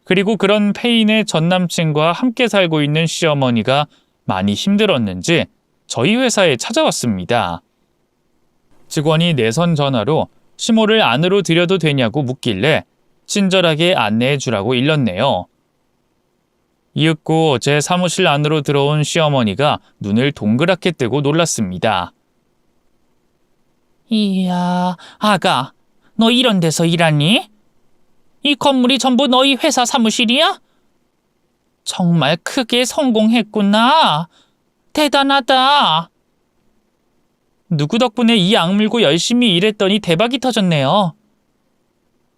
그리고 그런 폐인의 전남친과 함께 살고 있는 시어머니가 많이 힘들었는지 저희 회사에 찾아왔습니다. 직원이 내선 전화로 시모를 안으로 들여도 되냐고 묻길래 친절하게 안내해 주라고 일렀네요. 이윽고 제 사무실 안으로 들어온 시어머니가 눈을 동그랗게 뜨고 놀랐습니다. 이야, 아가, 너 이런 데서 일하니? 이 건물이 전부 너희 회사 사무실이야? 정말 크게 성공했구나. 대단하다. 누구 덕분에 이 악물고 열심히 일했더니 대박이 터졌네요.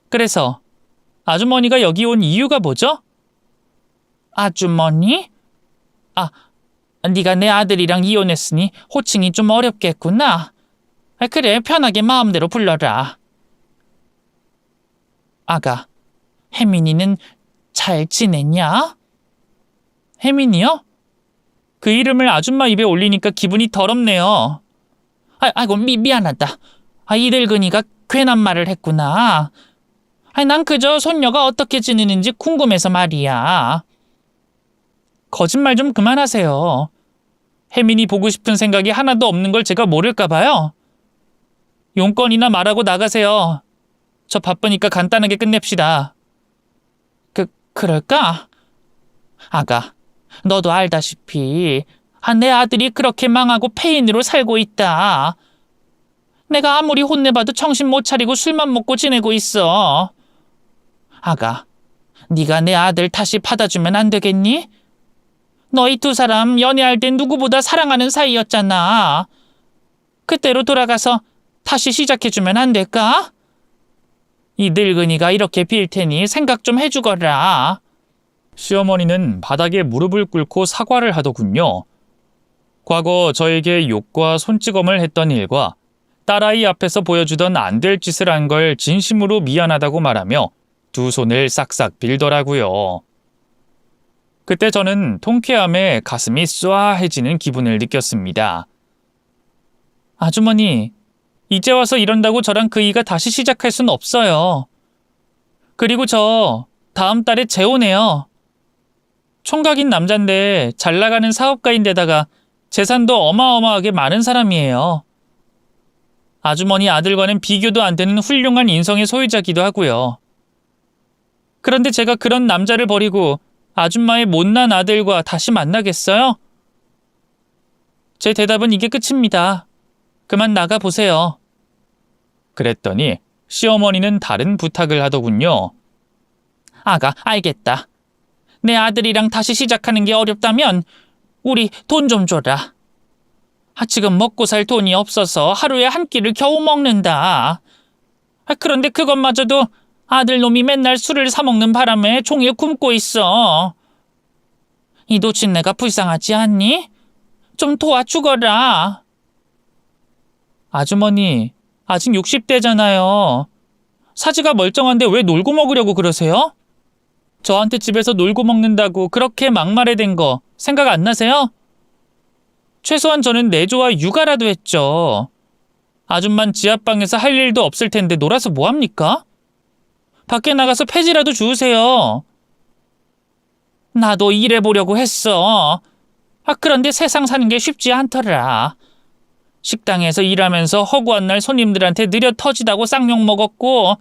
그래서 아주머니가 여기 온 이유가 뭐죠? 아주머니? 네가 내 아들이랑 이혼했으니 호칭이 좀 어렵겠구나. 그래, 편하게 마음대로 불러라. 아가, 혜민이는 잘 지냈냐? 혜민이요? 그 이름을 아줌마 입에 올리니까 기분이 더럽네요. 아이고, 미안하다. 이 늙은이가 괜한 말을 했구나. 난 그저 손녀가 어떻게 지내는지 궁금해서 말이야. 거짓말 좀 그만하세요. 혜민이 보고 싶은 생각이 하나도 없는 걸 제가 모를까 봐요. 용건이나 말하고 나가세요. 저 바쁘니까 간단하게 끝냅시다. 그럴까? 아가, 너도 알다시피 내 아들이 그렇게 망하고 폐인으로 살고 있다. 내가 아무리 혼내봐도 정신 못 차리고 술만 먹고 지내고 있어. 아가, 네가 내 아들 다시 받아주면 안 되겠니? 너희 두 사람 연애할 땐 누구보다 사랑하는 사이였잖아. 그때로 돌아가서 다시 시작해주면 안 될까? 이 늙은이가 이렇게 빌 테니 생각 좀 해주거라. 시어머니는 바닥에 무릎을 꿇고 사과를 하더군요. 과거 저에게 욕과 손찌검을 했던 일과 딸아이 앞에서 보여주던 안 될 짓을 한 걸 진심으로 미안하다고 말하며 두 손을 싹싹 빌더라고요. 그때 저는 통쾌함에 가슴이 쏴해지는 기분을 느꼈습니다. 아주머니, 이제 와서 이런다고 저랑 그 이가 다시 시작할 순 없어요. 그리고 저 다음 달에 재혼해요. 총각인 남잔데 잘 나가는 사업가인데다가 재산도 어마어마하게 많은 사람이에요. 아주머니 아들과는 비교도 안 되는 훌륭한 인성의 소유자기도 하고요. 그런데 제가 그런 남자를 버리고 아줌마의 못난 아들과 다시 만나겠어요? 제 대답은 이게 끝입니다. 그만 나가보세요. 그랬더니 시어머니는 다른 부탁을 하더군요. 아가, 알겠다. 내 아들이랑 다시 시작하는 게 어렵다면 우리 돈 좀 줘라. 지금 먹고 살 돈이 없어서 하루에 한 끼를 겨우 먹는다. 그런데 그것마저도 아들놈이 맨날 술을 사 먹는 바람에 종일 굶고 있어. 이 노친네가 불쌍하지 않니? 좀 도와주거라. 아주머니, 아직 60대잖아요. 사지가 멀쩡한데 왜 놀고 먹으려고 그러세요? 저한테 집에서 놀고 먹는다고 그렇게 막말해댄 거 생각 안 나세요? 최소한 저는 내조와 육아라도 했죠. 아줌만 지하방에서 할 일도 없을 텐데 놀아서 뭐합니까? 밖에 나가서 폐지라도 주우세요. 나도 일해보려고 했어. 그런데 세상 사는 게 쉽지 않더라. 식당에서 일하면서 허구한 날 손님들한테 느려 터지다고 쌍욕 먹었고,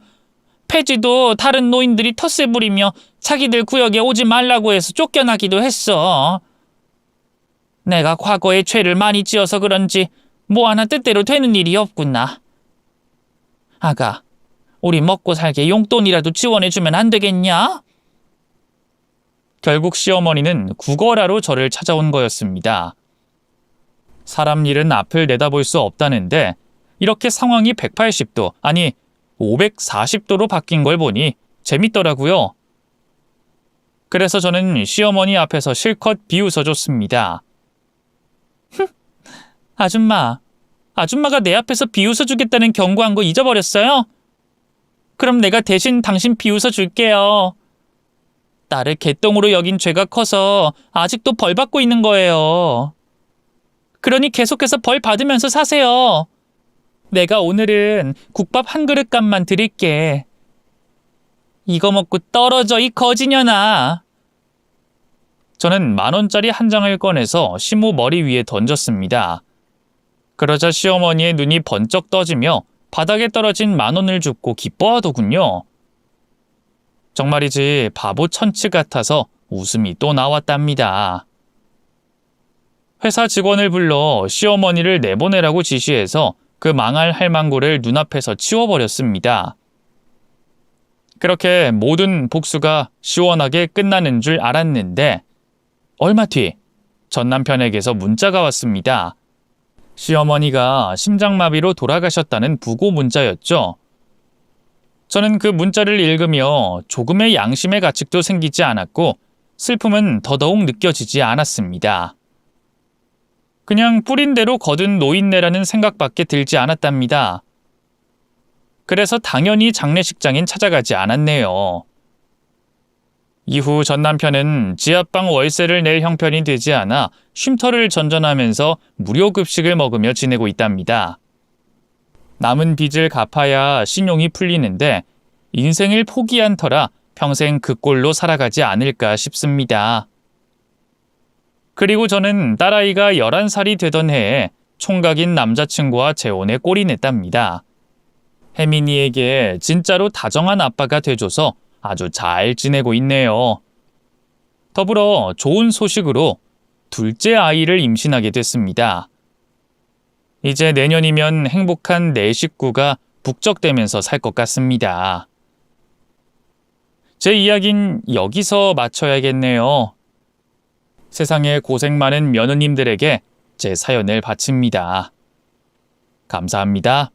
폐지도 다른 노인들이 텃세 부리며 자기들 구역에 오지 말라고 해서 쫓겨나기도 했어. 내가 과거에 죄를 많이 지어서 그런지 뭐 하나 뜻대로 되는 일이 없구나. 아가, 우리 먹고 살게 용돈이라도 지원해주면 안 되겠냐? 결국 시어머니는 구걸하러 저를 찾아온 거였습니다. 사람 일은 앞을 내다볼 수 없다는데 이렇게 상황이 180도, 아니 540도로 바뀐 걸 보니 재밌더라고요. 그래서 저는 시어머니 앞에서 실컷 비웃어줬습니다. 아줌마가 내 앞에서 비웃어주겠다는 경고한 거 잊어버렸어요? 그럼 내가 대신 당신 비웃어줄게요. 나를 개똥으로 여긴 죄가 커서 아직도 벌 받고 있는 거예요. 그러니 계속해서 벌 받으면서 사세요. 내가 오늘은 국밥 한 그릇 값만 드릴게. 이거 먹고 떨어져 이 거지년아. 저는 10,000원짜리 한 장을 꺼내서 시모 머리 위에 던졌습니다. 그러자 시어머니의 눈이 번쩍 떠지며 바닥에 떨어진 10,000원을 줍고 기뻐하더군요. 정말이지 바보 천치 같아서 웃음이 또 나왔답니다. 회사 직원을 불러 시어머니를 내보내라고 지시해서 그 망할 할망구를 눈앞에서 치워버렸습니다. 그렇게 모든 복수가 시원하게 끝나는 줄 알았는데 얼마 뒤 전 남편에게서 문자가 왔습니다. 시어머니가 심장마비로 돌아가셨다는 부고 문자였죠. 저는 그 문자를 읽으며 조금의 양심의 가책도 생기지 않았고 슬픔은 더더욱 느껴지지 않았습니다. 그냥 뿌린 대로 거둔 노인네라는 생각밖에 들지 않았답니다. 그래서 당연히 장례식장엔 찾아가지 않았네요. 이후 전 남편은 지하방 월세를 낼 형편이 되지 않아 쉼터를 전전하면서 무료급식을 먹으며 지내고 있답니다. 남은 빚을 갚아야 신용이 풀리는데 인생을 포기한 터라 평생 그 꼴로 살아가지 않을까 싶습니다. 그리고 저는 딸아이가 11살이 되던 해에 총각인 남자친구와 재혼에 꼴이 냈답니다. 혜민이에게 진짜로 다정한 아빠가 돼줘서 아주 잘 지내고 있네요. 더불어 좋은 소식으로 둘째 아이를 임신하게 됐습니다. 이제 내년이면 행복한 내 식구가 북적대면서 살 것 같습니다. 제 이야기는 여기서 마쳐야겠네요. 세상에 고생 많은 며느님들에게 제 사연을 바칩니다. 감사합니다.